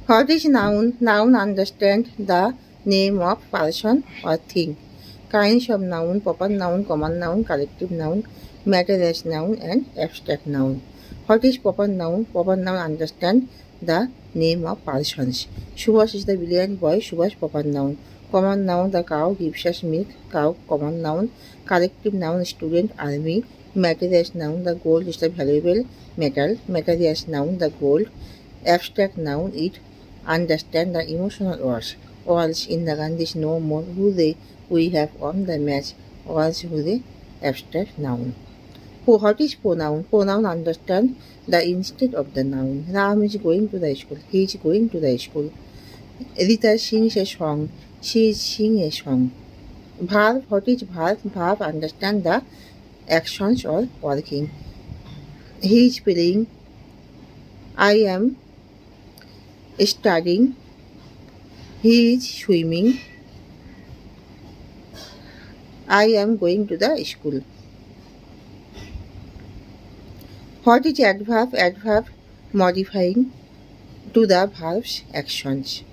What is noun? Noun understand the name of person or thing. Kinds of noun, proper noun, common noun, collective noun, matter-as noun, and abstract noun. What is proper noun? Proper noun understand the name of persons. Subhash is the brilliant boy. Subhash proper noun. Common noun, the cow gives us milk. Cow common noun. Collective noun, student, army. Matter-as noun, the gold is the valuable metal. Matter-as noun, the gold. Abstract noun, it understand the emotional words. Words in the Gandhi's no more who they we have won the match. Words who they abstract noun. What is pronoun? Pronoun understand the instead of the noun. Ram is going to the school. He is going to the school. Rita sings a song. She is singing a song. Verb. What is verb? Verb understand the actions or working. He is playing. I am studying. He is swimming. I am going to the school. What is adverb? Adverb modifying to the verb's actions.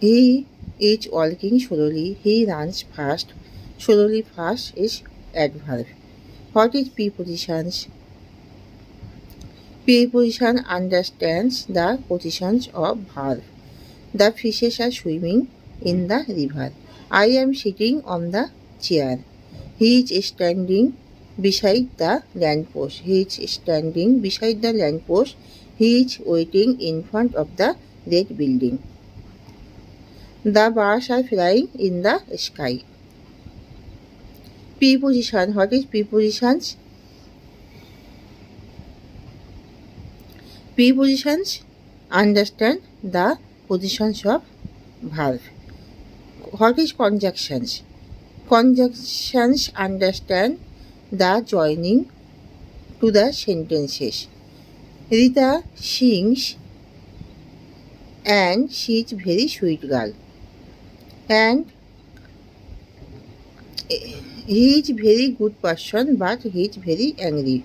He is walking slowly. He runs fast. Slowly fast is adverb. What is prepositions? Preposition understands the positions of verb. The fishes are swimming in the river. I am sitting on the chair. He is standing beside the lamppost. He is standing beside the lamppost. He is waiting in front of the red building. The birds are flying in the sky. Preposition. What is prepositions? Prepositions understand the positions of verb. What is conjunctions? Conjunctions understand the joining to the sentences. Rita sings and she is very sweet girl. And he is very good person but he is very angry.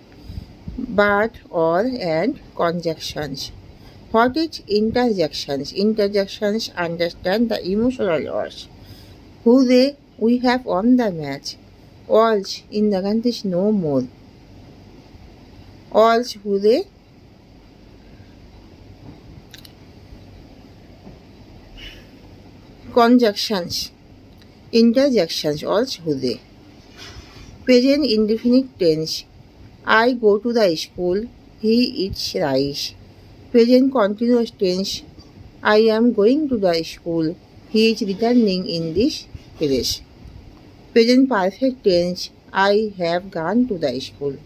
But, or, and conjunctions. What is interjections? Interjections understand the emotional words. Who they? We have won the match. Alls in the Gandhi's no more. Alls who they? Conjunctions. Interjections. Alls who they? Present indefinite tense. I go to the school. He eats rice. Present continuous tense. I am going to the school. He is returning in this place. Present perfect tense. I have gone to the school.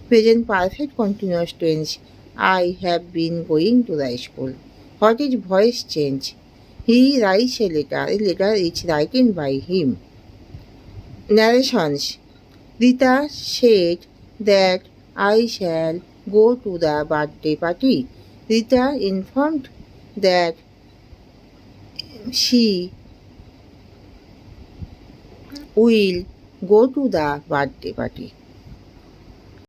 Present perfect continuous tense. I have been going to the school. What is voice change? He writes a letter. A letter is written by him. Narrations. Rita said that I shall go to the birthday party. Rita informed that she will go to the birthday party.